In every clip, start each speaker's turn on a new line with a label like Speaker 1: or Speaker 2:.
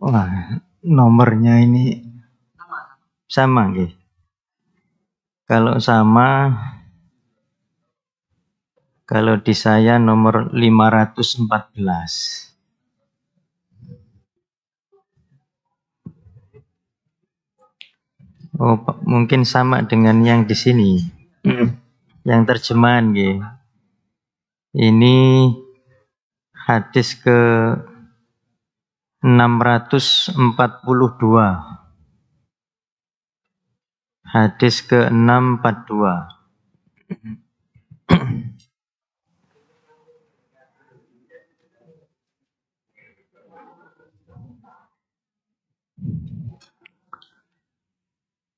Speaker 1: Wah, nomornya ini sama nggih. Kalau sama, kalau di saya nomor 514. Oh, mungkin sama dengan yang di sini. Yang terjemahan nggih. Ini hadis ke 642. Hadis ke 642.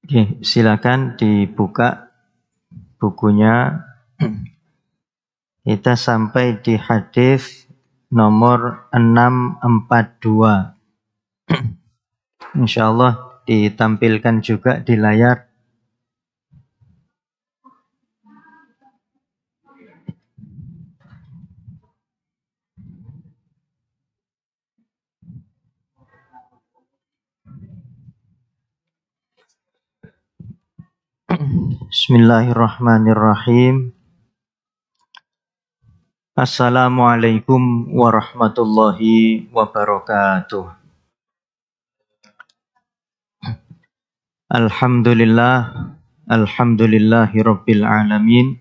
Speaker 1: Oke, silakan dibuka bukunya. Kita sampai di hadis nomor 642. Insyaallah ditampilkan juga di layar. Bismillahirrahmanirrahim. Assalamualaikum warahmatullahi wabarakatuh. Alhamdulillahi rabbil alamin.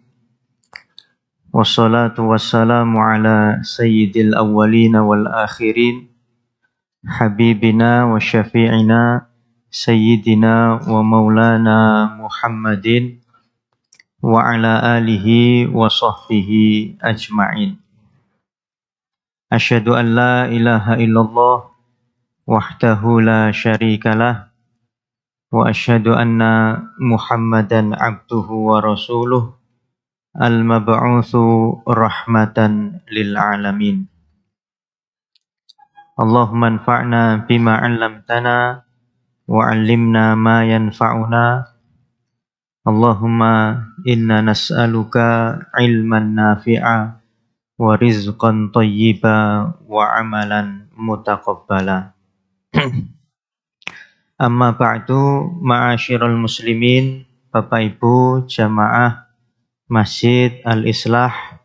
Speaker 1: Wassalatu wassalamu ala sayyidil awwalin wal akhirin. Habibina wa syafi'ina sayyidina wa maulana Muhammadin wa ala alihi wa sahbihi ajma'in. Asyhadu an la ilaha illallah wahdahu la syarikalah wa asyhadu anna Muhammadan abduhu wa rasuluh al-mab'utsu rahmatan lil alamin. Allahumma anfa'na bima 'allamtana wa 'allimna ma yanfa'una. Allahumma inna nas'aluka ilman nafi'a wa rizqan thayyiba wa amalan mutaqabbala. Amma ba'du, ma'asyiral muslimin, Bapak Ibu jamaah Masjid Al-Islah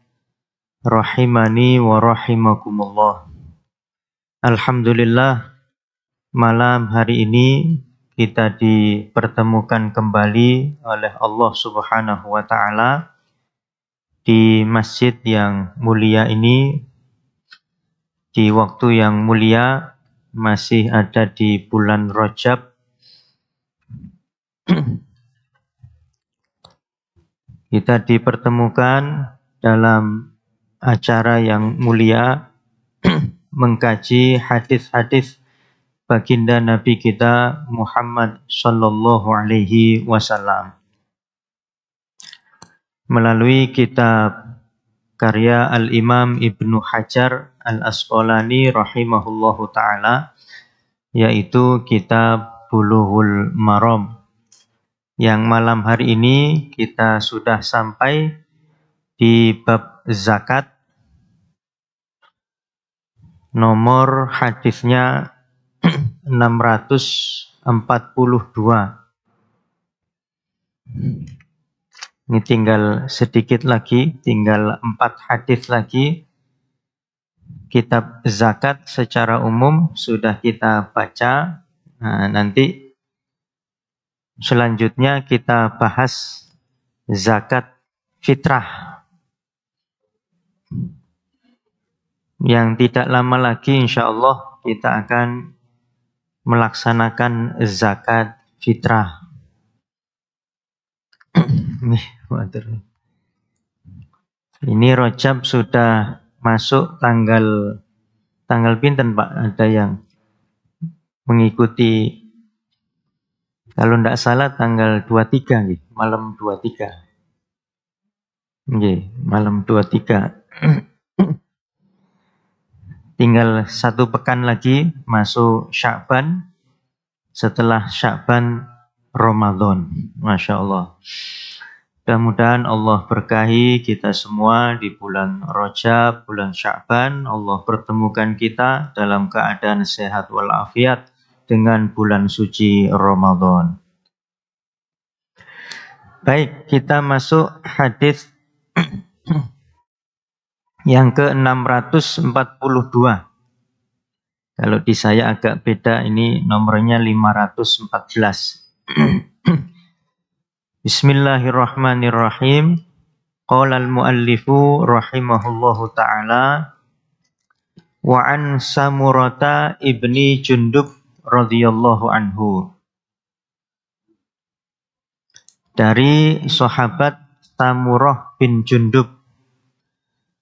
Speaker 1: rahimani wa rahimakumullah. Alhamdulillah, malam hari ini kita dipertemukan kembali oleh Allah Subhanahu wa taala di masjid yang mulia ini, di waktu yang mulia, masih ada di bulan Rajab. Kita dipertemukan dalam acara yang mulia mengkaji hadis-hadis baginda Nabi kita Muhammad sallallahu alaihi wasallam melalui kitab karya Al-Imam Ibnu Hajar Al-Asqalani rahimahullahu taala, yaitu kitab Bulughul Maram, yang malam hari ini kita sudah sampai di bab zakat. Nomor hadisnya 642. Ini tinggal sedikit lagi, tinggal 4 hadis lagi. Kitab zakat secara umum sudah kita baca. Nah, nanti selanjutnya kita bahas zakat fitrah. Yang tidak lama lagi insyaallah kita akan melaksanakan zakat fitrah. Ini Rajab sudah masuk tanggal pinten Pak? Ada yang mengikuti, kalau tidak salah tanggal 23 nih, malam 23. Nggih, malam 23. Tinggal 1 pekan lagi masuk Sya'ban. Setelah Sya'ban Ramadan. Masya Allah. Mudah-mudahan Allah berkahi kita semua di bulan Rajab, bulan Sya'ban. Allah pertemukan kita dalam keadaan sehat walafiat dengan bulan suci Ramadan. Baik, kita masuk hadis yang ke-642. Kalau di saya agak beda, ini nomornya 514. Bismillahirrahmanirrahim. Qala al-muallifu rahimahullahu ta'ala wa an Samurata ibni Jundub radhiyallahu anhu. Dari sahabat Samurah bin Jundub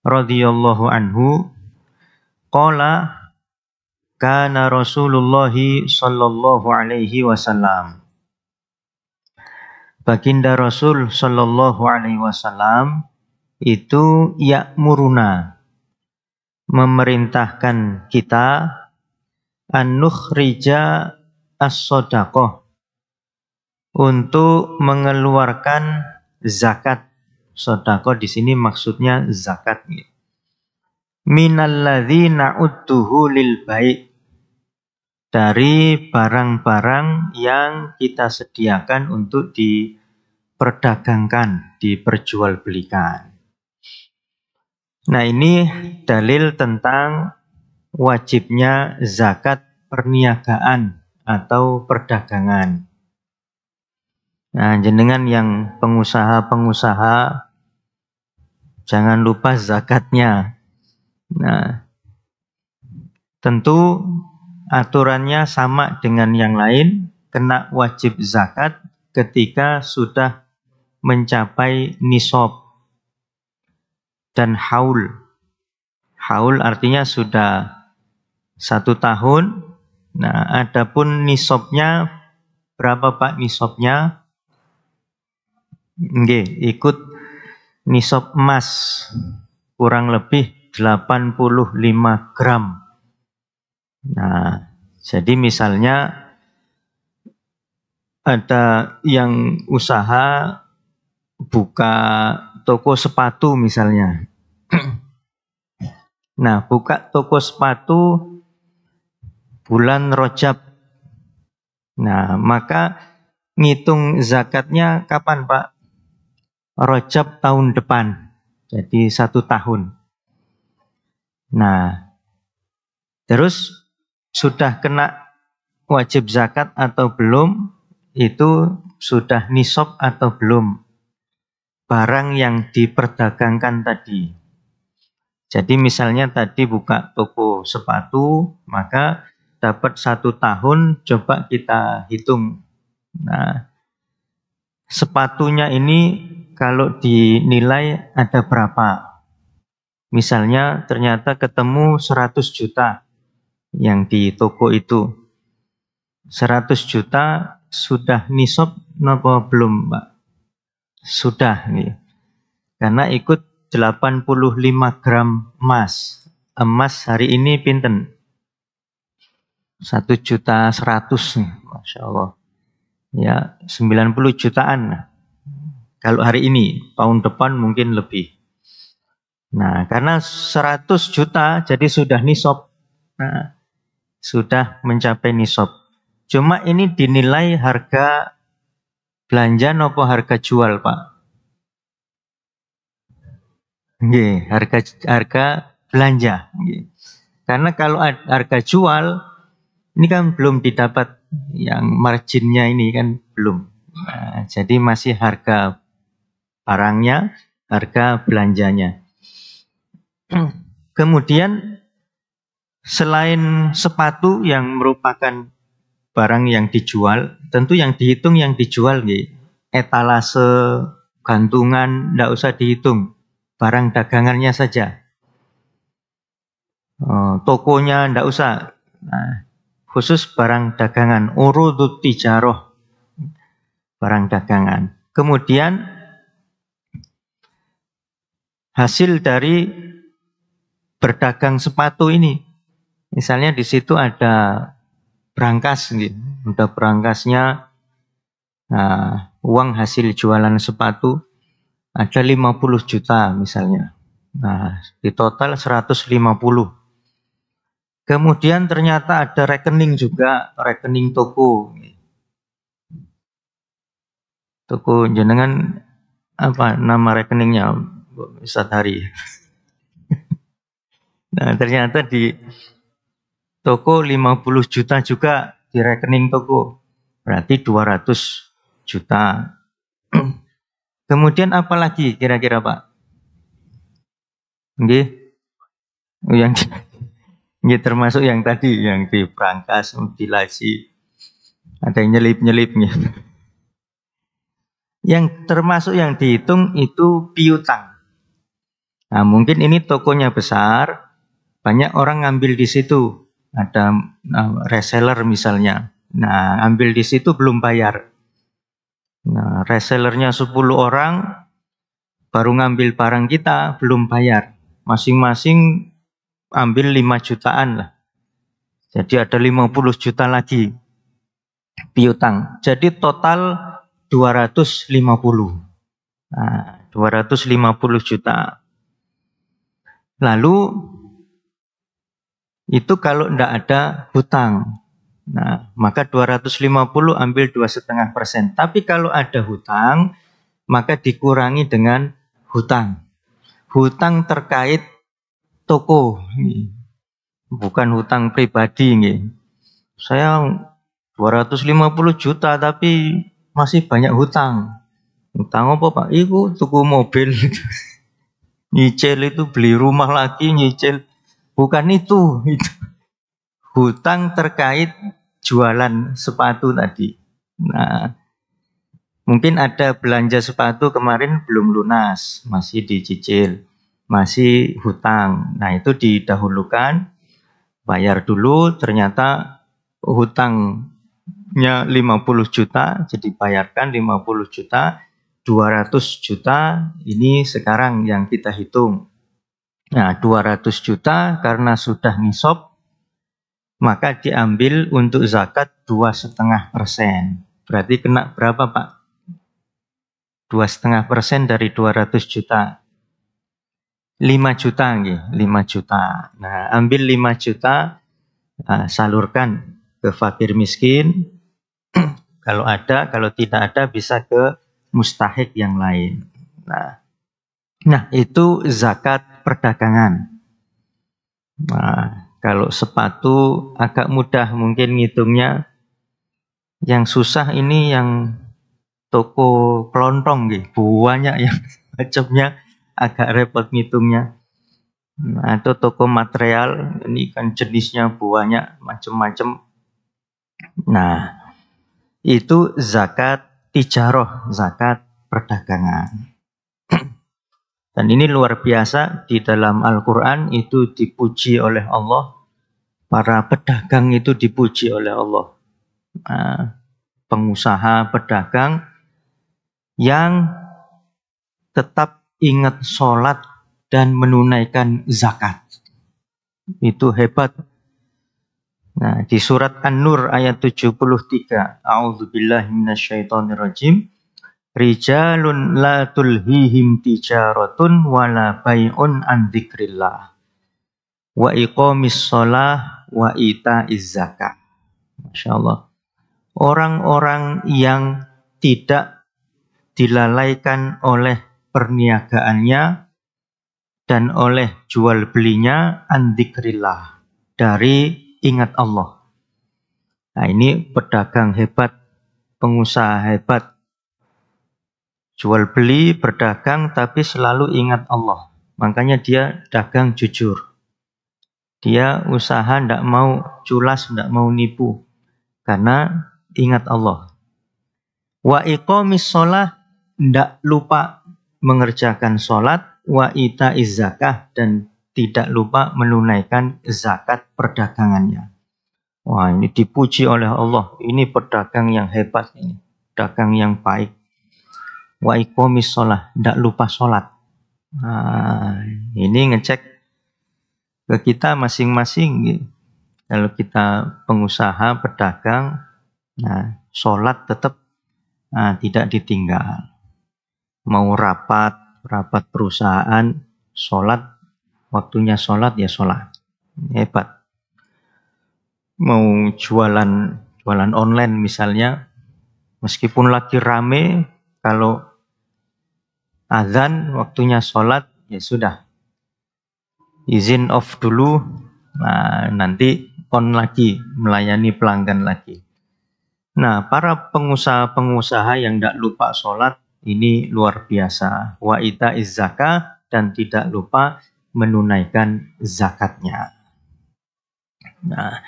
Speaker 1: radhiyallahu anhu, qala kana Rasulullah sallallahu alaihi wasallam. Baginda Rasul sallallahu alaihi wasallam itu ya'muruna, memerintahkan kita an-nukhrija as-shadaqah, untuk mengeluarkan zakat. Shadaqah di sini maksudnya zakat. Minalladzina udduhu lil bai', dari barang-barang yang kita sediakan untuk diperdagangkan, diperjualbelikan. Nah, ini dalil tentang wajibnya zakat perniagaan atau perdagangan. Nah, jenengan yang pengusaha-pengusaha, jangan lupa zakatnya. Nah, tentu aturannya sama dengan yang lain, kena wajib zakat ketika sudah mencapai nisab dan haul. Haul artinya sudah 1 tahun. Nah, adapun nisabnya berapa Pak nisabnya? Nggih, ikut nisab emas, kurang lebih 85 gram. Nah, jadi misalnya ada yang usaha buka toko sepatu misalnya. Nah, buka toko sepatu bulan Rajab. Nah, maka ngitung zakatnya kapan Pak? Rajab tahun depan. Jadi 1 tahun. Nah, terus sudah kena wajib zakat atau belum, itu sudah nisab atau belum barang yang diperdagangkan tadi. Jadi misalnya tadi buka toko sepatu, maka dapat 1 tahun, coba kita hitung. Nah, sepatunya ini kalau dinilai ada berapa? Misalnya ternyata ketemu 100 juta. Yang di toko itu 100 juta sudah nisab napa belum Pak? Sudah nih. Karena ikut 85 gram emas. Emas hari ini pinten? 1.100.000 nih, Masya Allah. Ya, 90 jutaan. Kalau hari ini, tahun depan mungkin lebih. Nah, karena 100 juta jadi sudah nisab. Nah, sudah mencapai nisab. Cuma ini dinilai harga belanja nopo harga jual, Pak? Nggih, harga belanja. Nggih. Karena kalau harga jual ini kan belum didapat yang marginnya ini kan belum. Nah, jadi masih harga barangnya, harga belanjanya. Kemudian selain sepatu yang merupakan barang yang dijual, tentu yang dihitung yang dijual nggih. Etalase, gantungan enggak usah dihitung. Barang dagangannya saja. Tokonya enggak usah. Nah, khusus barang dagangan, urudut tijaroh. Barang dagangan. Kemudian hasil dari berdagang sepatu ini, Misalnya di situ ada brankas, gitu. Ada brankasnya, nah, uang hasil jualan sepatu ada 50 juta misalnya. Nah, di total 150. Kemudian ternyata ada rekening juga, rekening toko. Toko jenengan apa nama rekeningnya, Ustadz Hari? Nah, ternyata di toko 50 juta juga di rekening toko. Berarti 200 juta. Kemudian apa lagi kira-kira Pak? Nggih, yang nggih termasuk yang tadi yang di brankas, mutilasi, ada yang nyelip-nyelip nih. Yang termasuk yang dihitung itu piutang. Nah, mungkin ini tokonya besar, banyak orang ngambil di situ. Ada reseller misalnya. Nah, ambil di situ belum bayar. Nah, resellernya 10 orang baru ngambil barang kita belum bayar. Masing-masing ambil 5 jutaan lah. Jadi ada 50 juta lagi piutang. Jadi total 250. Nah, 250 juta. Lalu itu kalau tidak ada hutang. Nah, maka 250 ambil 2,5%. Tapi kalau ada hutang, maka dikurangi dengan hutang. Hutang terkait toko, bukan hutang pribadi. Saya 250 juta tapi masih banyak hutang. Hutang apa Pak? Itu tuku mobil. Nyicil itu beli rumah lagi, nyicil. Bukan itu. Hutang terkait jualan sepatu tadi. Nah, mungkin ada belanja sepatu kemarin belum lunas, masih dicicil, masih hutang. Nah, itu didahulukan, bayar dulu, ternyata hutangnya 50 juta, jadi bayarkan 50 juta, 200 juta, ini sekarang yang kita hitung. Nah, 200 juta karena sudah nisab, maka diambil untuk zakat 2,5%. Berarti kena berapa Pak? 2,5% dari 200 juta. 5 juta, 5 juta. Nah, ambil 5 juta, salurkan ke fakir miskin. Kalau ada, kalau tidak ada bisa ke mustahik yang lain. Nah, itu zakat perdagangan. Nah, kalau sepatu agak mudah mungkin ngitungnya. Yang susah ini yang toko kelontong, banyak yang macamnya agak repot ngitungnya. Nah, itu toko material, ini kan jenisnya banyak macam-macam. Nah, itu zakat tijaroh, zakat perdagangan. Dan ini luar biasa, di dalam Al-Quran itu dipuji oleh Allah. Para pedagang itu dipuji oleh Allah. Nah, pengusaha pedagang yang tetap ingat sholat dan menunaikan zakat. Itu hebat. Nah, di surat An-Nur ayat 73, A'udzubillahi minasyaitonirrajim. Rijalun la tulhihim tijaratun wala bai'un an dzikrillah wa iqamis shalah wa ita'iz zakat. Masyaallah. Orang-orang yang tidak dilalaikan oleh perniagaannya dan oleh jual belinya an dzikrillah, dari ingat Allah. Nah, ini pedagang hebat, pengusaha hebat. Jual beli, berdagang, tapi selalu ingat Allah. Makanya dia dagang jujur. Dia usaha tidak mau culas, tidak mau nipu. Karena ingat Allah. Wa iqamis sholah, tidak lupa mengerjakan sholat. Wa ita'iz zakah, dan tidak lupa menunaikan zakat perdagangannya. Wah, ini dipuji oleh Allah. Ini pedagang yang hebat, ini pedagang yang baik. Wa iqamis sholah, tidak lupa sholat. Nah, ini ngecek ke kita masing-masing. Kalau kita pengusaha, pedagang, nah sholat tetap tidak ditinggal. Mau rapat perusahaan, sholat, waktunya sholat ya sholat. Hebat. Mau jualan online misalnya, meskipun lagi rame, kalau azan waktunya sholat ya sudah, izin off dulu, nah nanti on lagi, melayani pelanggan lagi. Nah, para pengusaha-pengusaha yang tidak lupa sholat ini luar biasa. Wa ita'iz zakah, dan tidak lupa menunaikan zakatnya. Nah,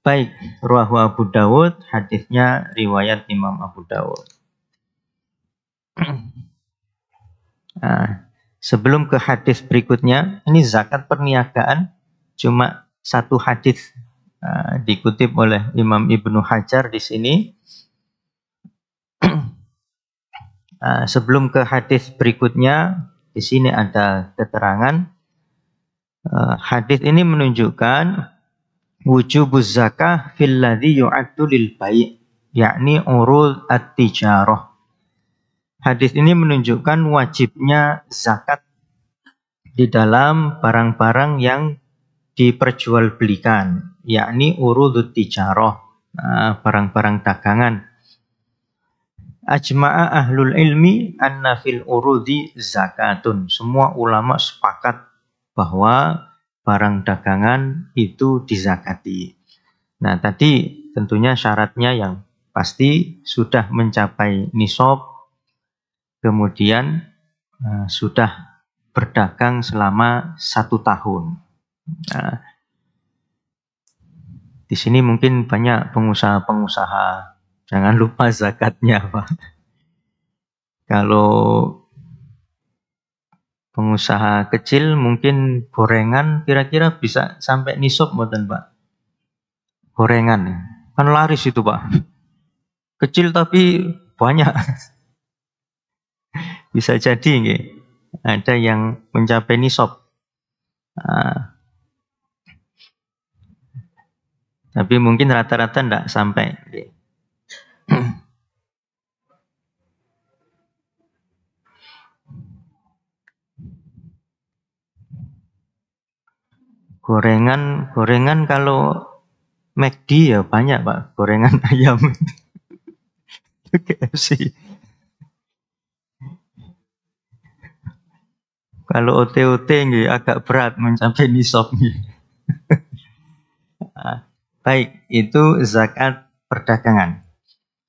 Speaker 1: baik, rawahu Abu Dawud, hadisnya riwayat Imam Abu Dawud. Nah, sebelum ke hadis berikutnya, ini zakat perniagaan, cuma satu hadis dikutip oleh Imam Ibnu Hajar di sini. Sebelum ke hadis berikutnya, di sini ada keterangan. Hadis ini menunjukkan wujubuz zakah fil ladzi yu'addu lil bai', yakni urud at-tijarah. Hadis ini menunjukkan wajibnya zakat di dalam barang-barang yang diperjualbelikan, yakni urudut tijarah, barang-barang dagangan. Ajma'a ahlul ilmi anna fil urudi zakatun. Semua ulama sepakat bahwa barang dagangan itu dizakati. Nah, tadi tentunya syaratnya yang pasti sudah mencapai nisab, kemudian sudah berdagang selama 1 tahun. Nah, di sini mungkin banyak pengusaha-pengusaha, jangan lupa zakatnya, Pak. Kalau pengusaha kecil mungkin gorengan kira-kira bisa sampai nisab mboten, Pak? Gorengan kan laris itu, Pak. Kecil tapi banyak. Bisa jadi nggih. Ada yang mencapai nisab. Tapi mungkin rata-rata enggak sampai. Gorengan kalau McD ya banyak, Pak. Gorengan ayam. KFC. Kalau OT-OT nggih agak berat mencapai nisab nggih. Baik, itu zakat perdagangan.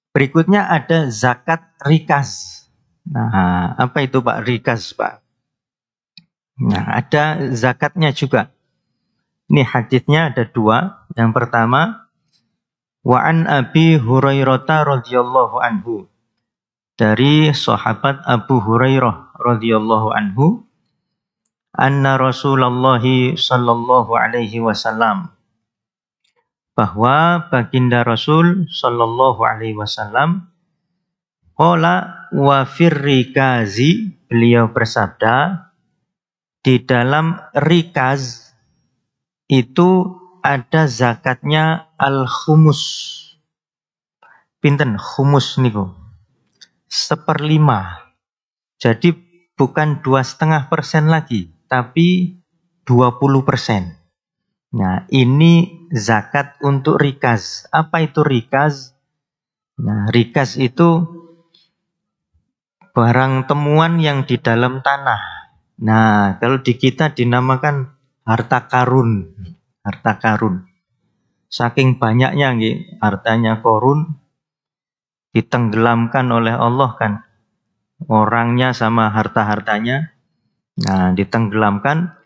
Speaker 1: Berikutnya ada zakat rikaz. Nah, apa itu Pak rikaz, Pak? Nah, ada zakatnya juga. Ini hadisnya ada 2. Yang pertama, wa an Abi Hurairah radhiyallahu anhu. Dari sahabat Abu Hurairah radhiyallahu anhu, anna Rasulullah sallallahu alaihi wasallam, bahwa baginda Rasul sallallahu alaihi wasallam qala wa firrikazi, beliau bersabda, di dalam rikaz itu ada zakatnya al-khumus. Pinten khumus niku? 1/5. Jadi bukan 2,5% lagi, tapi 20%. Nah, ini zakat untuk rikaz. Apa itu rikaz? Nah, rikaz itu barang temuan yang di dalam tanah. Nah, kalau di kita dinamakan harta karun. Harta karun. Saking banyaknya nggih, hartanya korun ditenggelamkan oleh Allah kan. Orangnya sama harta-hartanya. Nah, ditenggelamkan,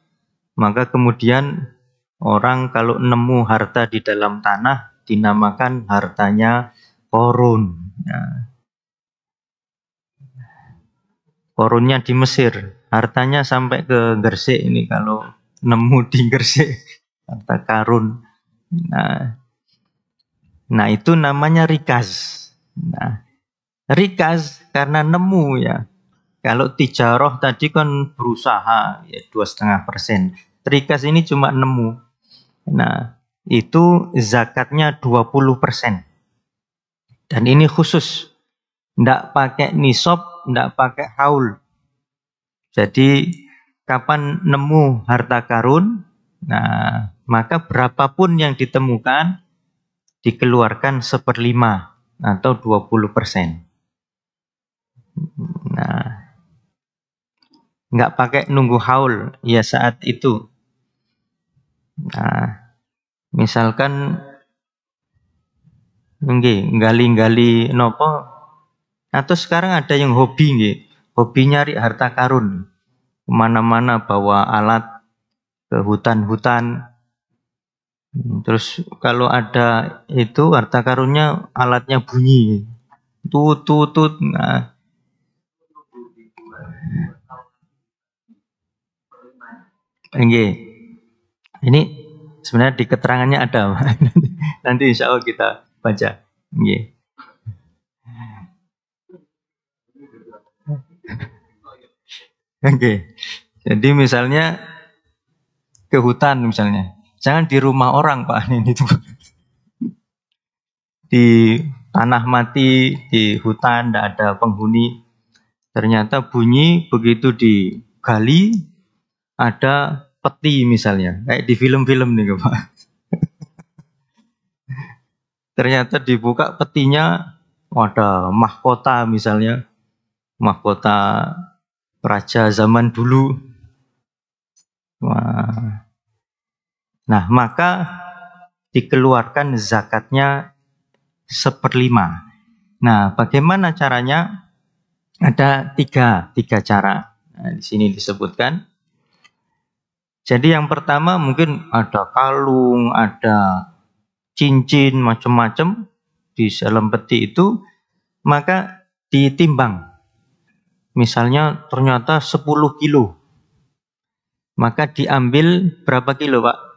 Speaker 1: maka kemudian orang kalau nemu harta di dalam tanah dinamakan hartanya korun. Nah, korunnya di Mesir, hartanya sampai ke Gresik ini kalau nemu di Gresik harta karun. Nah itu namanya rikaz. Nah, rikaz karena nemu ya. Kalau tijarah tadi kan berusaha ya 2,5%. Rikaz ini cuma nemu. Nah, itu zakatnya 20%. Dan ini khusus, ndak pakai nisab, ndak pakai haul. Jadi kapan nemu harta karun, nah maka berapapun yang ditemukan dikeluarkan 1/5 atau 20%. Nah, nggak pakai nunggu haul ya saat itu. Nah, misalkan gali-gali nopo, atau sekarang ada yang hobi nggih, hobi nyari harta karun, kemana-mana bawa alat ke hutan-hutan. Terus kalau ada itu harta karunnya, alatnya bunyi, tut tut tut. Nah, nggih. Ini sebenarnya di keterangannya ada. Nanti insya Allah kita baca. Nggih. Oke. Jadi misalnya ke hutan misalnya. Jangan di rumah orang Pak, ini tuh. Di tanah mati, di hutan, tidak ada penghuni. Ternyata bunyi begitu digali, ada peti misalnya. Kayak di film-film nih Pak. Ternyata dibuka petinya, ada mahkota misalnya. Mahkota raja zaman dulu. Wah. Nah, maka dikeluarkan zakatnya 1/5. Nah, bagaimana caranya? Ada tiga cara. Nah, di sini disebutkan. Jadi yang pertama mungkin ada kalung, ada cincin, macam-macam di dalam peti itu, maka ditimbang. Misalnya ternyata 10 kilo. Maka diambil berapa kilo, Pak?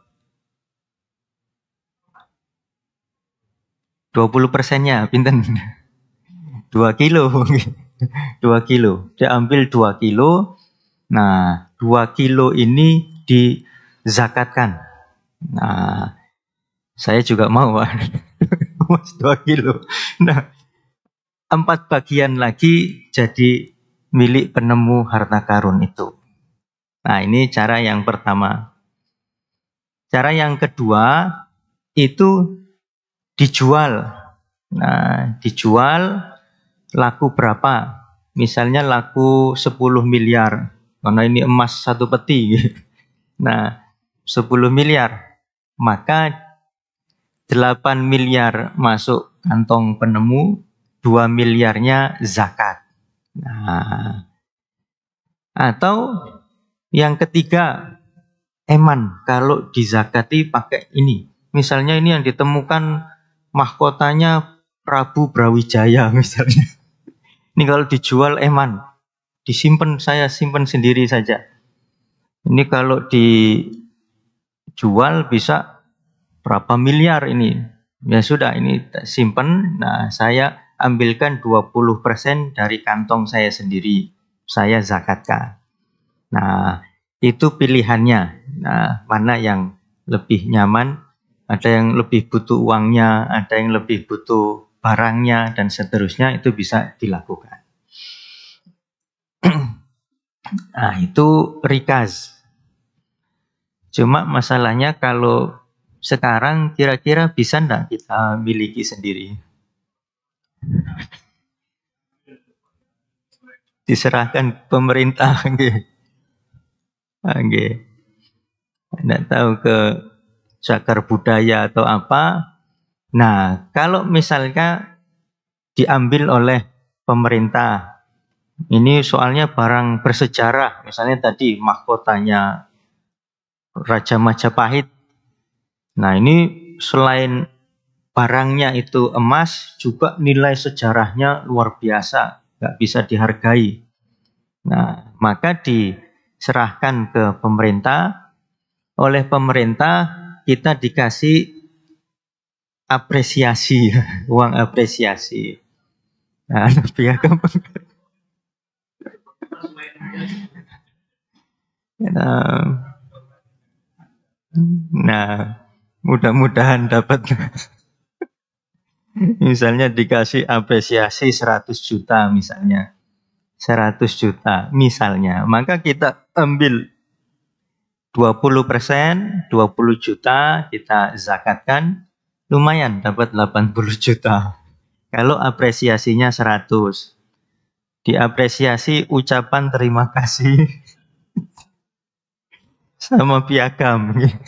Speaker 1: 20%-nya, pinten? 2 kilo. 2 kilo. Diambil 2 kilo. Nah, 2 kilo ini dizakatkan. Nah, saya juga mau, Pak. 2 kilo. Nah, 4 bagian lagi jadi milik penemu harta karun itu. Nah, ini cara yang pertama. Cara yang kedua itu dijual. Nah, dijual laku berapa? Misalnya laku 10 miliar. Karena ini emas satu peti. Nah, 10 miliar. Maka 8 miliar masuk kantong penemu, 2 miliarnya zakat. Nah, atau yang ketiga, eman. Kalau dizakati pakai ini. Misalnya ini yang ditemukan mahkotanya Prabu Brawijaya misalnya. Ini kalau dijual eman, disimpan, saya simpan sendiri saja. Ini kalau dijual bisa berapa miliar ini. Ya sudah, ini simpan. Nah, saya ambilkan 20% dari kantong saya sendiri. Saya zakatkan. Nah, itu pilihannya. Nah, mana yang lebih nyaman? Ada yang lebih butuh uangnya, ada yang lebih butuh barangnya, dan seterusnya, itu bisa dilakukan. Nah, itu rikaz. Cuma masalahnya kalau sekarang kira-kira bisa enggak kita miliki sendiri? Diserahkan pemerintah. Enggak tahu ke cagar budaya atau apa. Nah, kalau misalnya diambil oleh pemerintah, ini soalnya barang bersejarah, misalnya tadi mahkotanya Raja Majapahit. Nah, ini selain barangnya itu emas, juga nilai sejarahnya luar biasa, nggak bisa dihargai. Nah, maka diserahkan ke pemerintah. Oleh pemerintah kita dikasih apresiasi, uang apresiasi. Nah, piagam. Nah, Mudah-mudahan dapat. Misalnya dikasih apresiasi 100 juta misalnya. 100 juta misalnya. Maka kita ambil 20%, 20 juta kita zakatkan, lumayan dapat 80 juta. Kalau apresiasinya 100, diapresiasi ucapan terima kasih sama piagam. Gitu.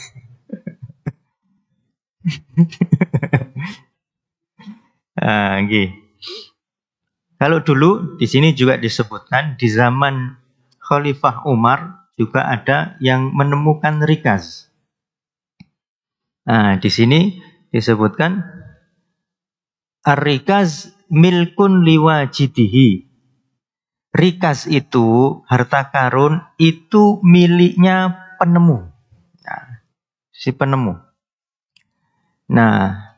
Speaker 1: Kalau dulu di sini juga disebutkan di zaman Khalifah Umar juga ada yang menemukan rikaz. Nah, di sini disebutkan ar-rikaz milkun liwajidihi. Rikaz itu, harta karun itu miliknya penemu. Nah, si penemu. Nah,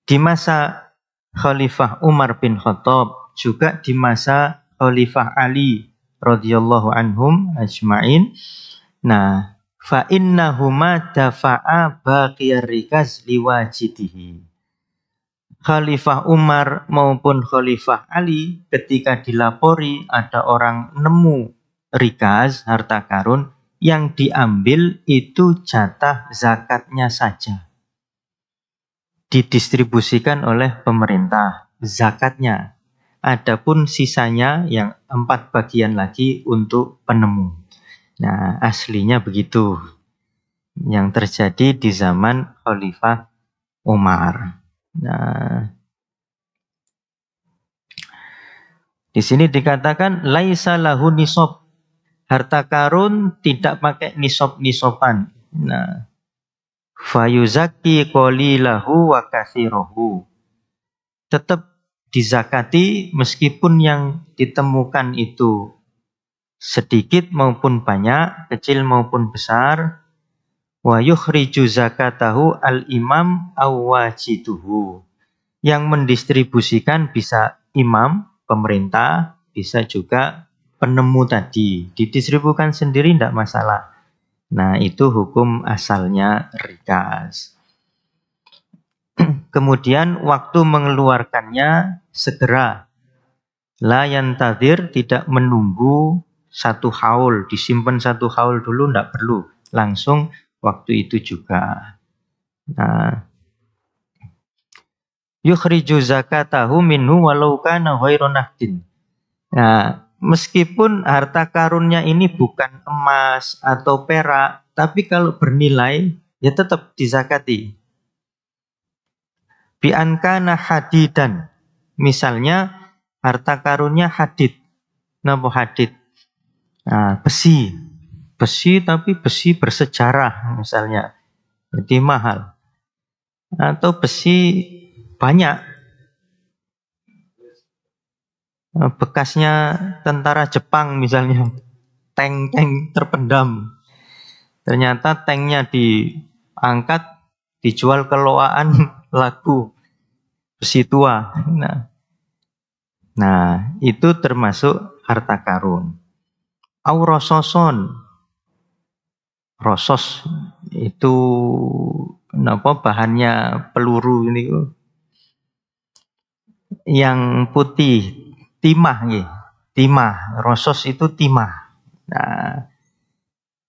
Speaker 1: di masa Khalifah Umar bin Khattab, juga di masa Khalifah Ali radhiyallahu anhum ajma'in. Nah, fa innahuma dafa'a baqiyar rikaz liwajidihi. Khalifah Umar maupun Khalifah Ali ketika dilapori ada orang nemu rikaz, harta karun, yang diambil itu jatah zakatnya saja. Didistribusikan oleh pemerintah, zakatnya. Adapun sisanya yang 4 bagian lagi untuk penemu. Nah, aslinya begitu yang terjadi di zaman Khalifah Umar. Nah, di sini dikatakan laisa lahu nisab. Harta karun tidak pakai nisab-nisaban. Nah, fayuzakki qalilahu wa katsirahu. Tetap dizakati meskipun yang ditemukan itu sedikit maupun banyak, kecil maupun besar. Wa yukhriju zakatahu al-imam awwajiduhu. Yang mendistribusikan bisa imam, pemerintah, bisa juga penemu tadi. Didistribusikan sendiri tidak masalah. Nah, itu hukum asalnya rikaz. Kemudian waktu mengeluarkannya segera. La yantadhir, tidak menunggu 1 haul, disimpan 1 haul dulu, tidak perlu. Langsung waktu itu juga. Nah, yukhriju zakatahu minhu walau kana ghairu nahdin. Nah, meskipun harta karunnya ini bukan emas atau perak, tapi kalau bernilai ya tetap dizakati. Bi an kana hadidan. Misalnya harta karunnya hadid. Napa hadid? Nah, besi. Besi tapi besi bersejarah misalnya. Jadi mahal. Atau besi banyak. Bekasnya tentara Jepang misalnya. Tank-tank terpendam. Ternyata tanknya diangkat, dijual keloaan laku. Besi tua. Nah, itu termasuk harta karun. Aurososon. Rosos itu bahannya peluru ini yang putih, timah nih. Timah, rosos itu timah. Nah,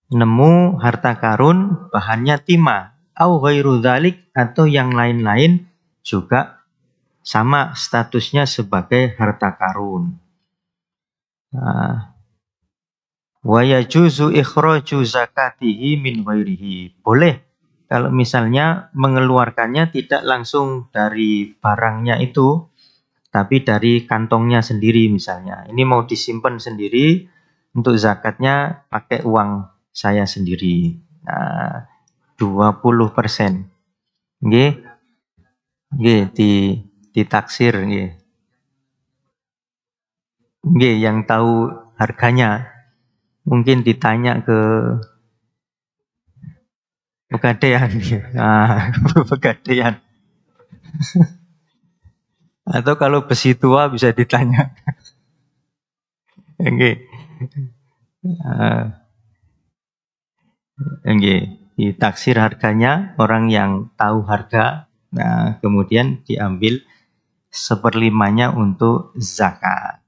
Speaker 1: nemu harta karun bahannya timah, au ghairu dzalik, atau yang lain-lain juga sama statusnya sebagai harta karun. Nah, wa yajuzu ikhraju zakatihi min ghairihi. Boleh kalau misalnya mengeluarkannya tidak langsung dari barangnya itu, tapi dari kantongnya sendiri misalnya. Ini mau disimpan sendiri, untuk zakatnya pakai uang saya sendiri. Nah, 20%. Nggih. Nggih, ditaksir nggih. Nggih, yang tahu harganya. Mungkin ditanya ke pegadaian. Nah, pegadaian. Atau kalau besi tua bisa ditanya. Nggih. Nggih. ditaksir harganya orang yang tahu harga. Nah, kemudian diambil 1/5-nya untuk zakat.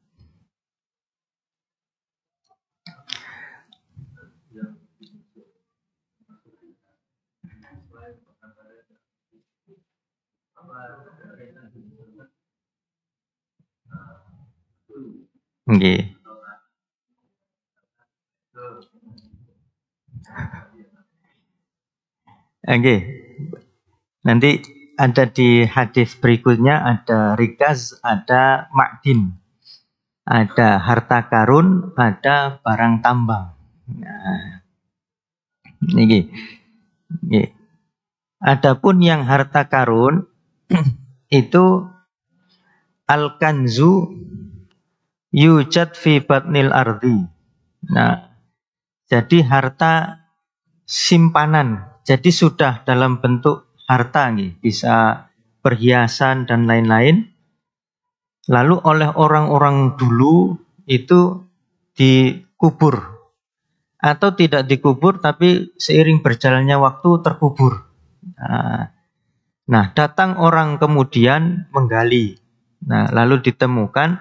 Speaker 1: Nggih. Nggih. Nanti ada di hadis berikutnya, ada rikaz, ada ma'din. Ada harta karun, ada barang tambang. Nah, ini. Adapun yang harta karun itu al-kanzu yujad fi batnil ardi. Nah, jadi harta simpanan. Jadi sudah dalam bentuk harta nih, bisa perhiasan dan lain-lain. Lalu oleh orang-orang dulu itu dikubur. Atau tidak dikubur tapi seiring berjalannya waktu terkubur. Nah, datang orang kemudian menggali. Nah, lalu ditemukan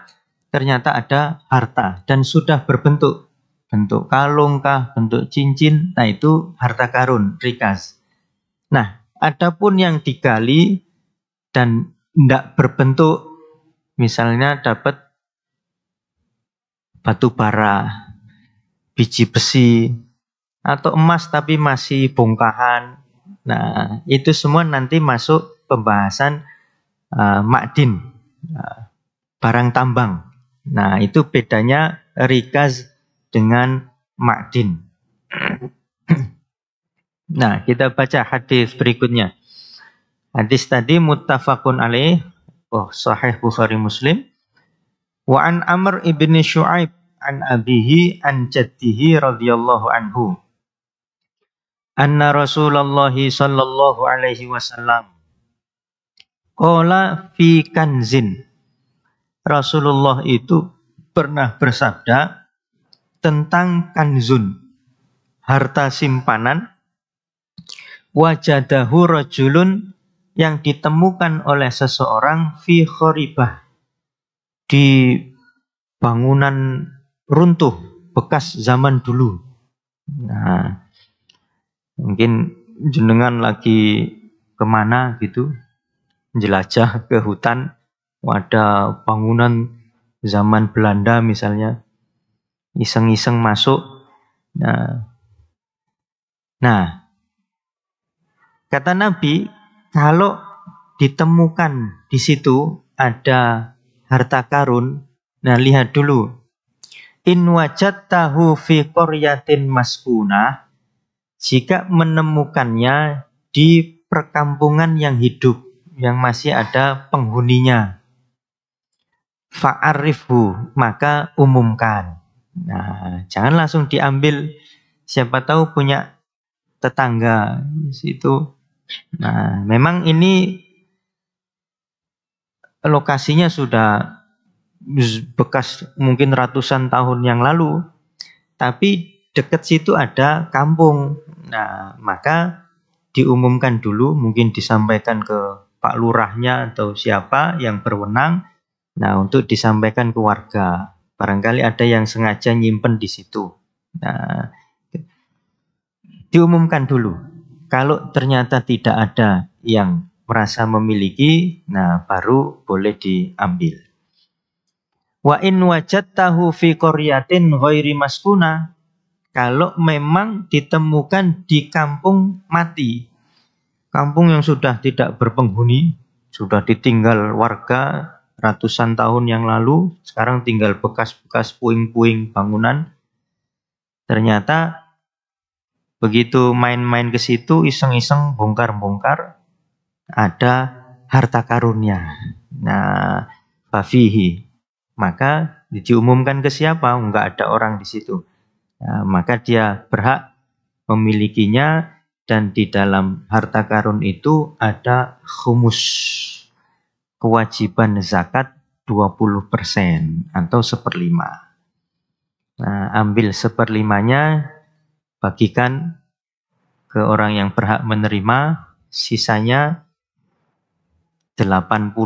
Speaker 1: ternyata ada harta dan sudah berbentuk. Bentuk kalung kah, bentuk cincin, nah itu harta karun, rikas. Nah, adapun yang digali dan tidak berbentuk, misalnya dapat batu bara, biji besi, atau emas tapi masih bongkahan. Nah, itu semua nanti masuk pembahasan ma'din, barang tambang. Nah, itu bedanya rikaz dengan ma'din. Nah, kita baca hadis berikutnya. Hadis tadi muttafaqun alaih, sahih Bukhari Muslim. Wa an Amr ibni Syu'aib an abihi an jaddihi radhiyallahu anhu. Anna Rasulullah sallallahu alaihi wasallam qala fi kanzin. Rasulullah itu pernah bersabda tentang kanzun, harta simpanan, wajadahu rajulun, yang ditemukan oleh seseorang fi khoribah, di bangunan runtuh bekas zaman dulu. Nah, mungkin jenengan lagi kemana gitu, jelajah ke hutan, ada bangunan zaman Belanda misalnya, iseng-iseng masuk. Nah, kata Nabi, kalau ditemukan di situ ada harta karun, nah lihat dulu. In wajadtahu fi qaryatin maskunah, jika menemukannya di perkampungan yang hidup, yang masih ada penghuninya, fa'arifhu, maka umumkan. Nah, jangan langsung diambil, siapa tahu punya tetangga di situ. Nah, memang ini lokasinya sudah bekas mungkin ratusan tahun yang lalu, tapi dekat situ ada kampung. Nah, maka diumumkan dulu, mungkin disampaikan ke Pak Lurahnya atau siapa yang berwenang. Nah, untuk disampaikan ke warga. Barangkali ada yang sengaja nyimpen di situ. Nah, diumumkan dulu. Kalau ternyata tidak ada yang merasa memiliki, nah baru boleh diambil. Wa in wajadtahu fi qaryatin ghairi maskuna, kalau memang ditemukan di kampung mati, kampung yang sudah tidak berpenghuni, sudah ditinggal warga ratusan tahun yang lalu, sekarang tinggal bekas-bekas puing-puing bangunan. Ternyata begitu main-main ke situ, iseng-iseng bongkar-bongkar, ada harta karunnya. Nah, fafihi, maka diumumkan ke siapa? Enggak ada orang di situ. Nah, maka dia berhak memilikinya, dan di dalam harta karun itu ada khumus, kewajiban zakat 20% atau 1/5. Nah, ambil 1/5-nya, bagikan ke orang yang berhak menerima, sisanya 80%,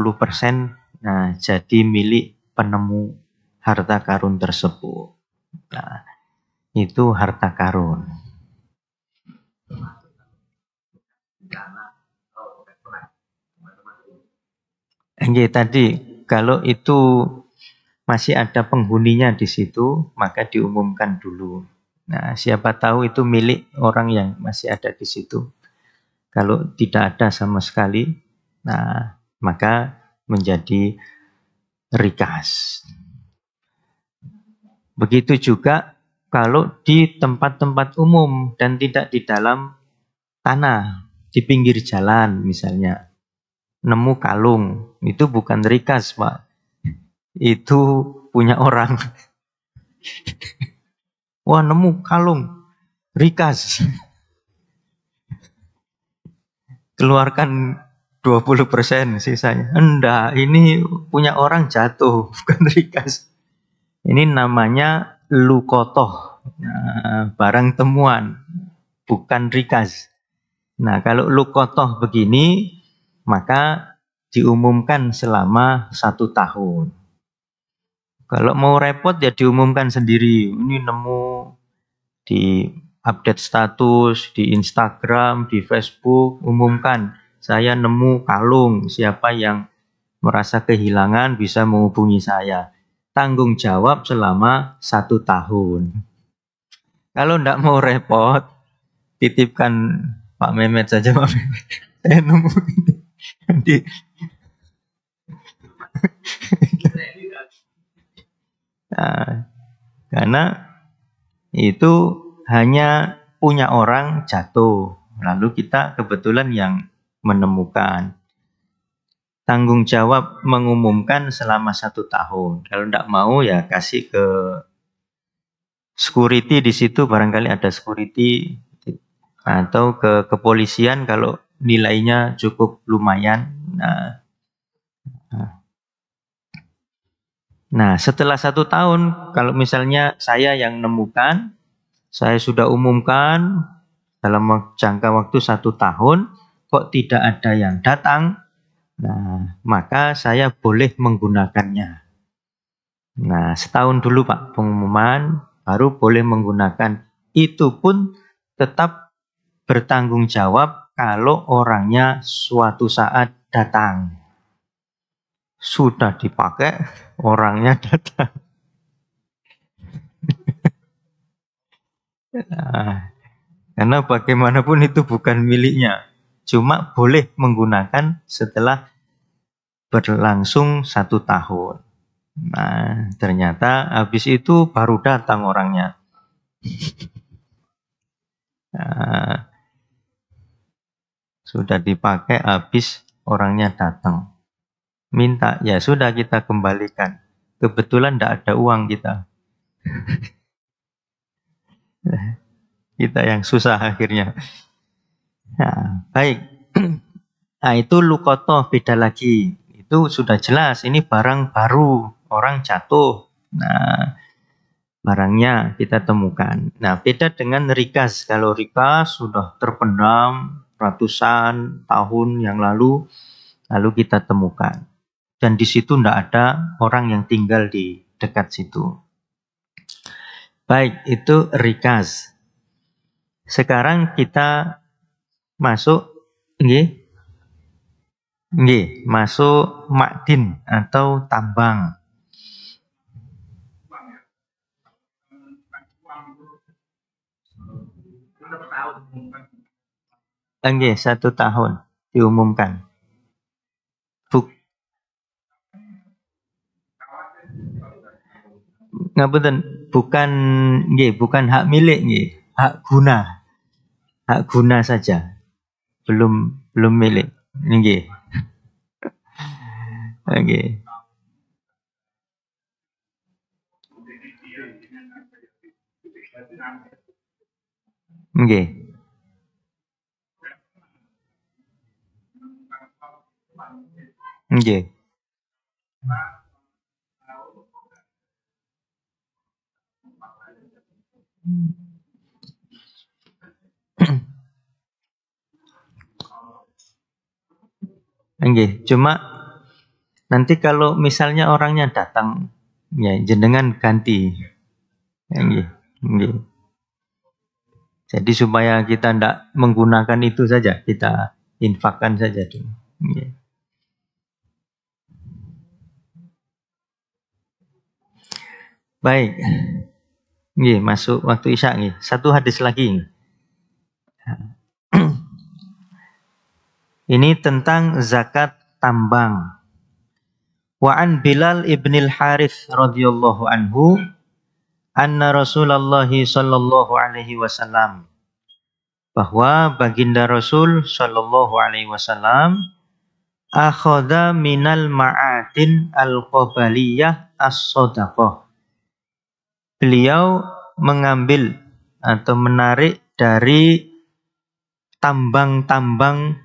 Speaker 1: nah, jadi milik penemu harta karun tersebut. Nah, itu harta karun. Tadi kalau itu masih ada penghuninya di situ, maka diumumkan dulu. Nah, siapa tahu itu milik orang yang masih ada di situ. Kalau tidak ada sama sekali, nah, maka menjadi rikas. Begitu juga kalau di tempat-tempat umum dan tidak di dalam tanah, di pinggir jalan misalnya, nemu kalung, itu bukan rikas, Pak. Itu punya orang. Wah, nemu kalung, rikas. Keluarkan 20% sisanya. Enggak, ini punya orang jatuh, bukan rikas. Ini namanya lukotoh, nah, barang temuan, bukan rikas. Nah, kalau lukotoh begini, maka diumumkan selama 1 tahun. Kalau mau repot ya diumumkan sendiri. Ini nemu di update status, di Instagram, di Facebook, umumkan. Saya nemu kalung, siapa yang merasa kehilangan bisa menghubungi saya. Tanggung jawab selama 1 tahun. Kalau enggak mau repot, titipkan Pak Mehmet saja, Pak Mehmet. Saya nemu ini. Nanti nah, karena itu hanya punya orang jatuh. Lalu kita kebetulan yang menemukan. Tanggung jawab mengumumkan selama 1 tahun. Kalau tidak mau ya kasih ke security di situ, barangkali ada security, atau ke kepolisian kalau nilainya cukup lumayan. Nah, setelah 1 tahun, kalau misalnya saya yang nemukan, saya sudah umumkan dalam jangka waktu 1 tahun, kok tidak ada yang datang, nah, maka saya boleh menggunakannya. Nah, setahun dulu Pak pengumuman, baru boleh menggunakan. Itu pun tetap bertanggung jawab kalau orangnya suatu saat datang. Sudah dipakai, orangnya datang. Nah, karena bagaimanapun itu bukan miliknya. Cuma boleh menggunakan setelah berlangsung 1 tahun. Nah, ternyata habis itu baru datang orangnya. Nah, sudah dipakai habis orangnya datang. Minta, ya sudah kita kembalikan. Kebetulan tidak ada uang kita. Kita yang susah akhirnya. Nah, baik. Nah, itu lukoto beda lagi. Itu sudah jelas, ini barang baru, orang jatuh. Nah, barangnya kita temukan. Nah, beda dengan rikas. Kalau rikas sudah terpendam ratusan tahun yang lalu kita temukan. Dan di situ tidak ada orang yang tinggal di dekat situ. Baik, itu rikas. Sekarang kita masuk, masuk makdin atau tambang. Nggih, 1 tahun diumumkan. Buk, ngapunten, bukan bukan hak milik nggih, hak guna. Hak guna saja. Belum belum milik. Nggih. Nggih. Nggih. Nggih. Nggih, cuma nanti kalau misalnya orangnya datang, ya jenengan ganti. Nggih, nggih. Jadi supaya kita tidak menggunakan itu saja, kita infakkan saja dulu. Nggih. Baik. Nggih, masuk waktu Isya nggih. Satu hadis lagi. Ini tentang zakat tambang. Wa an Bilal ibnil Harith radhiyallahu anhu anna Rasulullah sallallahu alaihi wasallam, bahwa baginda Rasul sallallahu alaihi wasallam akhadha minal ma'adin al-qabaliyah as-sadaqah. Beliau mengambil atau menarik dari tambang-tambang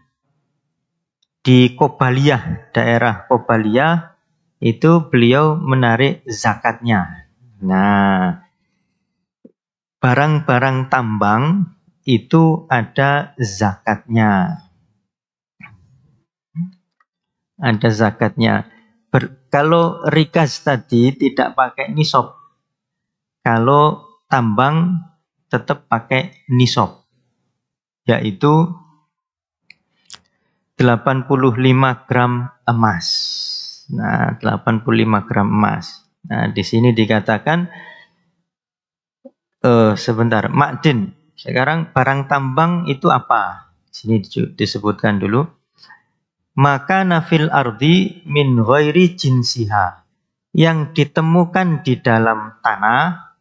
Speaker 1: di Qobaliyah, daerah Qobaliyah itu beliau menarik zakatnya. Nah, barang-barang tambang itu ada zakatnya. Ada zakatnya. Kalau rikas tadi tidak pakai nisab. Kalau tambang tetap pakai nisab, yaitu 85 gram emas. Nah, 85 gram emas. Nah, di sini dikatakan sebentar, makdin. Sekarang barang tambang itu apa? Di sini disebutkan dulu. Maka nafil ardi min ghairi jinsiha. Yang ditemukan di dalam tanah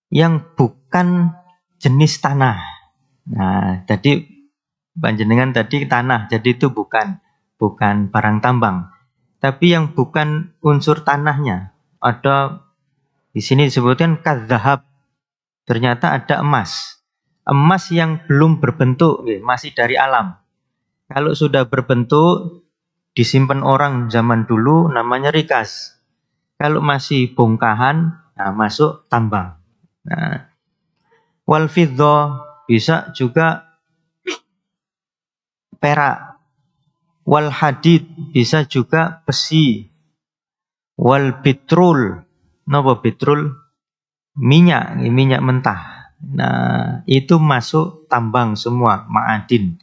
Speaker 1: yang bukan jenis tanah. Nah, jadi panjenengan tadi tanah, jadi itu bukan barang tambang. Tapi yang bukan unsur tanahnya, ada di sini disebutkan kadzahab. Ternyata ada emas. Emas yang belum berbentuk, masih dari alam. Kalau sudah berbentuk, disimpan orang zaman dulu namanya rikas. Kalau masih bongkahan, nah masuk tambang. Nah, wal fiddah bisa juga perak, wal hadid bisa juga besi, wal bitrul, napa bitrul? Minyak mentah. Nah, itu masuk tambang semua, ma'adin.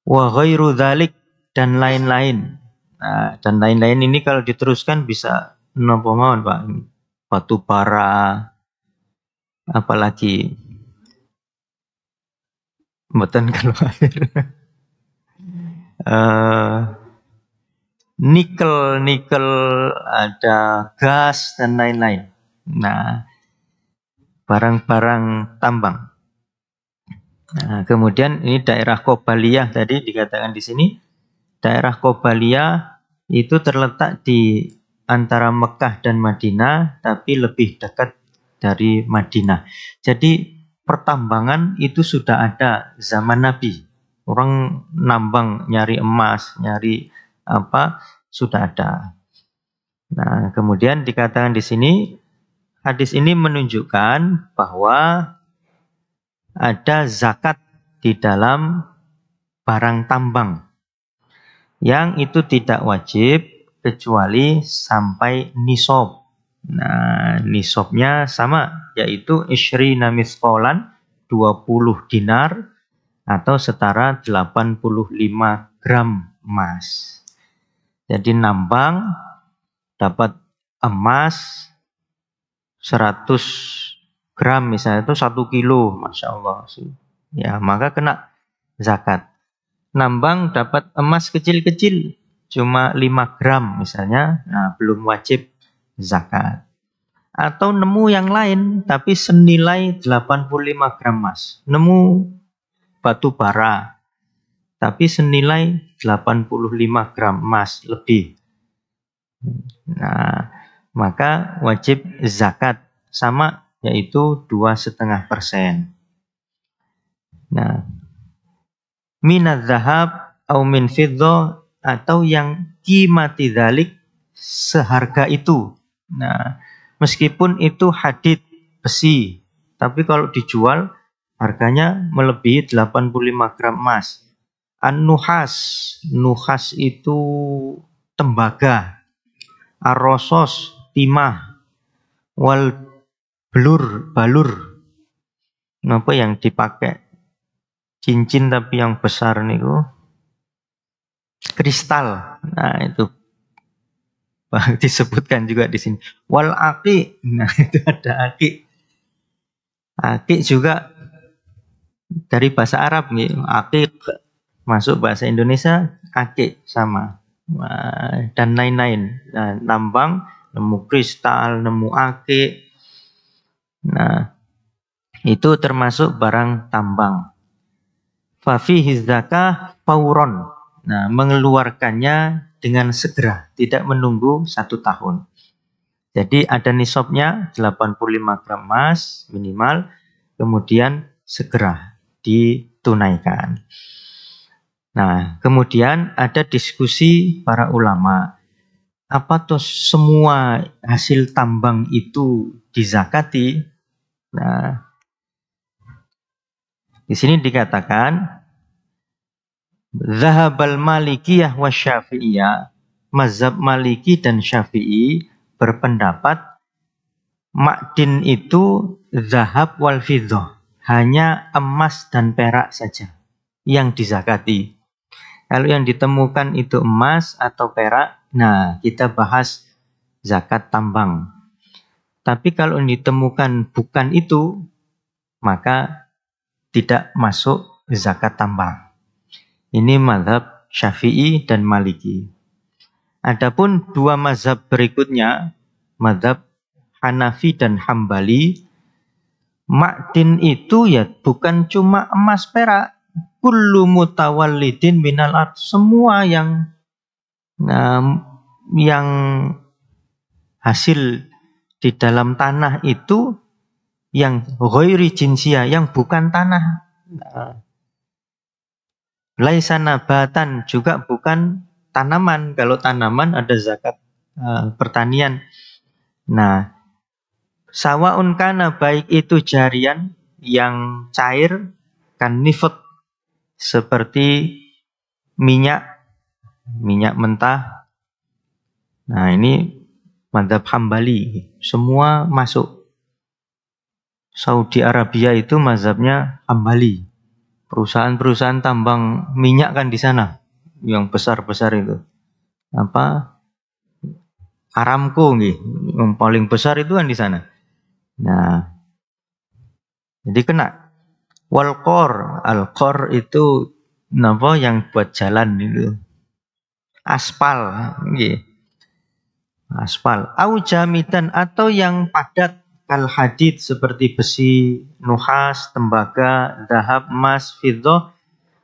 Speaker 1: Wa ghairu dzalik, dan lain-lain. Nah, dan lain-lain ini kalau diteruskan bisa napa mawon, Pak? Batu bara, apalagi mboten kalau akhir. Nikel, ada gas dan lain-lain. Nah, barang-barang tambang. Nah, kemudian ini daerah Qobaliyah tadi dikatakan di sini. Daerah Qobaliyah itu terletak di antara Mekah dan Madinah, tapi lebih dekat dari Madinah. Jadi pertambangan itu sudah ada zaman Nabi. Orang nambang, nyari emas, nyari apa, sudah ada. Nah, kemudian dikatakan di sini, hadis ini menunjukkan bahwa ada zakat di dalam barang tambang yang itu tidak wajib kecuali sampai nisab. Nah, nisabnya sama, yaitu isyrina mithqalan, 20 dinar atau setara 85 gram emas. Jadi nambang dapat emas 100 gram misalnya, itu 1 kilo, Masya Allah. Ya, maka kena zakat. Nambang dapat emas kecil-kecil cuma 5 gram misalnya, nah belum wajib zakat. Atau nemu yang lain tapi senilai 85 gram emas. Nemu batu bara tapi senilai 85 gram emas lebih. Nah, maka wajib zakat sama, yaitu 2,5%. Nah, minadz zahab au min fiddah, atau yang qimati dzalik, seharga itu. Nah, meskipun itu hadid, besi, tapi kalau dijual harganya melebihi 85 gram emas. An-nuhas, nuhas itu tembaga, ar-rosos timah, wal balur. Napa yang dipakai cincin tapi yang besar niku kristal. Nah, itu disebutkan juga di sini. Wal aki. Nah, itu ada aki. Aki juga dari bahasa Arab nih. Aki masuk bahasa Indonesia aki sama. Dan lain-lain. Nah, nambang, nemu kristal, nemu aki. Nah, itu termasuk barang tambang. Fafihi zakah fauron. Nah, mengeluarkannya dengan segera, tidak menunggu 1 tahun. Jadi ada nisabnya 85 gram emas minimal, kemudian segera ditunaikan. Nah, kemudian ada diskusi para ulama. Apa tuh semua hasil tambang itu dizakati? Nah, di sini dikatakan Zahabal Malikiyah wa Syafi'iyah. Mazhab Maliki dan Syafi'i berpendapat makdin itu zahab wal fiddah, hanya emas dan perak saja yang dizakati. Kalau yang ditemukan itu emas atau perak, nah kita bahas zakat tambang. Tapi kalau ditemukan bukan itu, maka tidak masuk zakat tambang. Ini mazhab Syafi'i dan Maliki. Adapun dua mazhab berikutnya, mazhab Hanafi dan Hambali, makdin itu ya bukan cuma emas perak, kullu mutawallidin minal ard, semua yang hasil di dalam tanah itu yang ghairi jinsiyah, yang bukan tanah. Laisa nabatan, juga bukan tanaman. Kalau tanaman ada zakat pertanian. Nah, sawaun kana, baik itu jarian yang cair, kan nifat, seperti minyak mentah. Nah, ini mazhab Hambali, semua masuk. Saudi Arabia itu mazhabnya Hambali. Perusahaan-perusahaan tambang minyak kan di sana, yang besar-besar itu. Apa? Aramco nih, yang paling besar itu kan di sana. Nah, jadi kena. Walqor, alqor itu apa yang buat jalan itu. Aspal, nggih. Aspal. Au jamidan, atau yang padat, kal hadid seperti besi, nuhas, tembaga, zahab, emas, fiddah,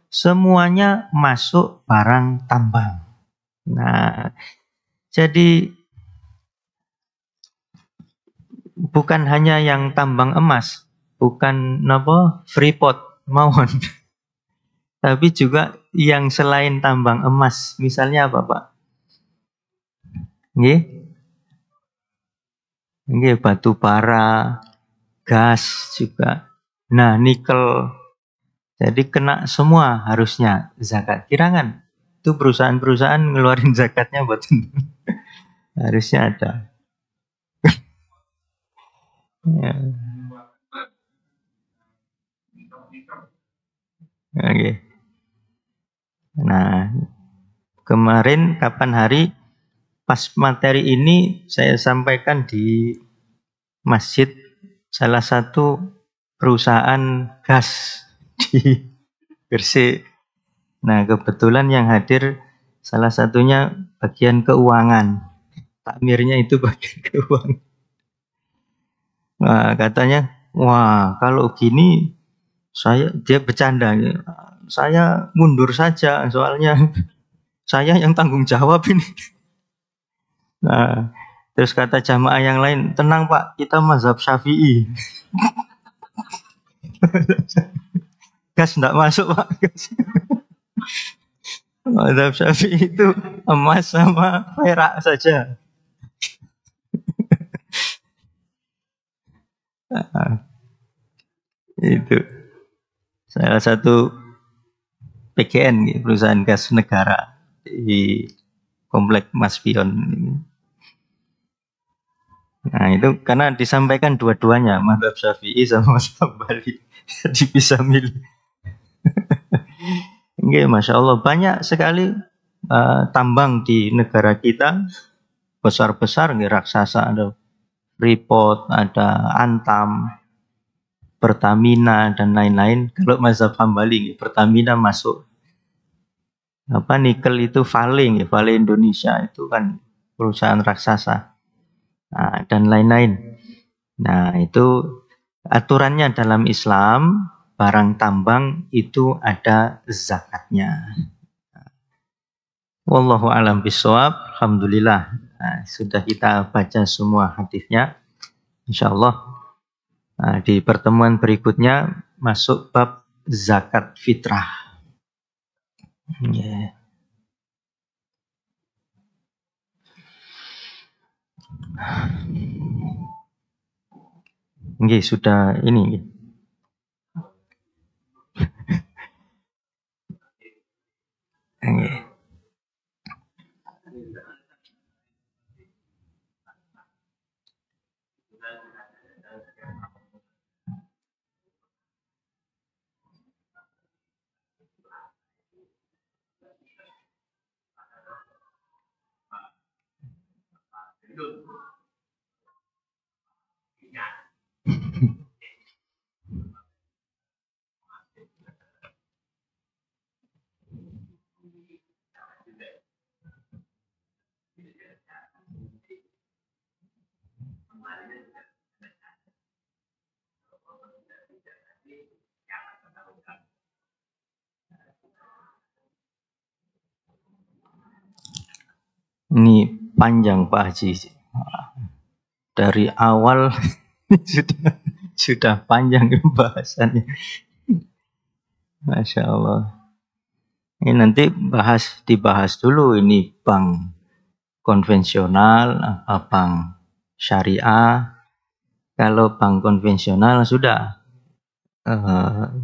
Speaker 1: semuanya masuk barang tambang. Nah, jadi bukan hanya yang tambang emas, bukan freeport mawon, tapi juga yang selain tambang emas. Misalnya apa, Pak? Nggih? Nggih, batu bara, gas juga. Nah, nikel. Jadi kena semua harusnya zakat. Kirangan itu perusahaan-perusahaan ngeluarin zakatnya buat harusnya ada. Ya. Oke. Nah, kemarin kapan hari pas materi ini saya sampaikan di masjid salah satu perusahaan gas di Gresik. Nah, kebetulan yang hadir salah satunya bagian keuangan. Takmirnya itu bagian keuangan. Nah, katanya, wah kalau gini dia bercanda. Saya mundur saja, soalnya saya yang tanggung jawab ini. Nah, terus kata jamaah yang lain, tenang Pak, kita mazhab Syafi'i. Gas enggak masuk Pak. Mazhab Syafi'i itu emas sama perak saja. Nah, itu salah satu PGN, perusahaan gas negara di Komplek Mas Pion. Nah itu karena disampaikan dua-duanya, mazhab Syafi'i sama mazhab Hambali, jadi bisa milih. Oke, Masya Allah banyak sekali tambang di negara kita besar-besar, raksasa, ada Freeport, ada Antam, Pertamina dan lain-lain. Kalau mazhab Hambali, Pertamina masuk. Nikel itu Vale, Vale Indonesia itu kan perusahaan raksasa. Nah, dan lain-lain. Nah, itu aturannya dalam Islam, barang tambang itu ada zakatnya. Wallahu a'lam bishawab. Alhamdulillah. Nah, sudah kita baca semua hadisnya. Insyaallah di pertemuan berikutnya masuk bab zakat fitrah. Yeah. Nggih, sudah ini. Nggih. Ini panjang Pak Haji. Dari awal sudah panjang bahasannya. Masya Allah. Ini nanti dibahas dulu ini bank konvensional, apa bank syariah. Kalau bank konvensional sudah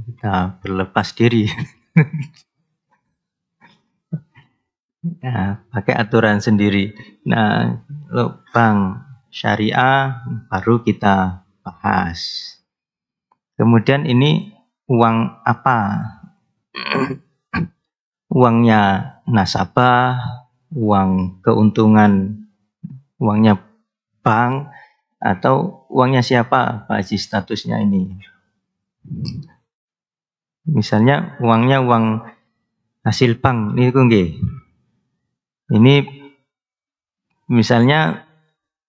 Speaker 1: kita berlepas diri. Nah, pakai aturan sendiri. Nah, kalau bank syariah baru kita bahas. Kemudian ini uang apa? Uangnya nasabah, uang keuntungan, uangnya bank, atau uangnya siapa Pak Haji statusnya ini? Misalnya uangnya uang hasil bank, ini nggih. Ini misalnya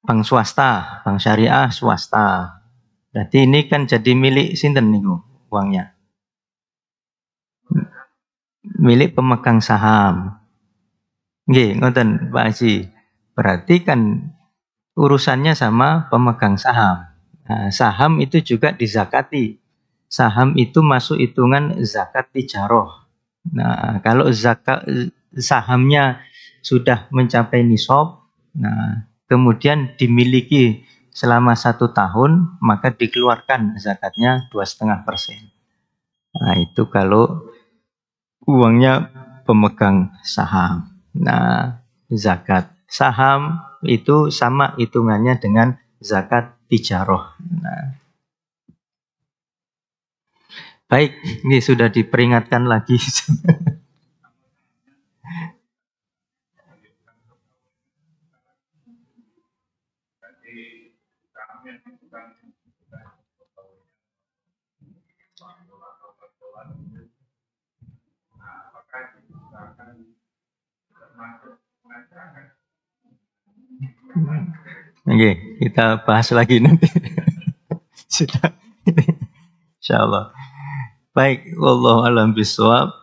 Speaker 1: bank swasta, bank syariah swasta. Berarti ini kan jadi milik sinten niku uangnya? Milik pemegang saham. Nggih, ngoten Pak Haji. Berarti kan urusannya sama pemegang saham. Nah, saham itu juga dizakati. Saham itu masuk hitungan zakat tijaroh. Nah, kalau zakat sahamnya sudah mencapai nisab, nah kemudian dimiliki selama 1 tahun, maka dikeluarkan zakatnya 2,5%. Nah, itu kalau uangnya pemegang saham. Nah, zakat saham itu sama hitungannya dengan zakat tijaroh. Nah, baik, ini sudah diperingatkan lagi. Oke, kita bahas lagi nanti. Sudah. Insyaallah. Baik, wallahu a'lam bishawab.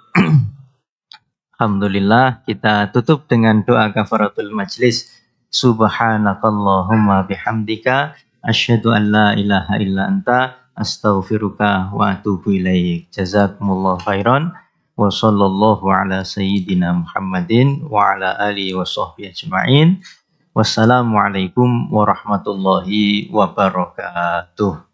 Speaker 1: Alhamdulillah, kita tutup dengan doa kafaratul majlis. Subhanakallahumma bihamdika asyhadu an la ilaha illa anta astaghfiruka wa atubu ilaik. Jazakumullahu khairan wa sallallahu ala sayyidina Muhammadin wa ala alihi wa sahbihi ajma'in. Wassalamualaikum warahmatullahi wabarakatuh.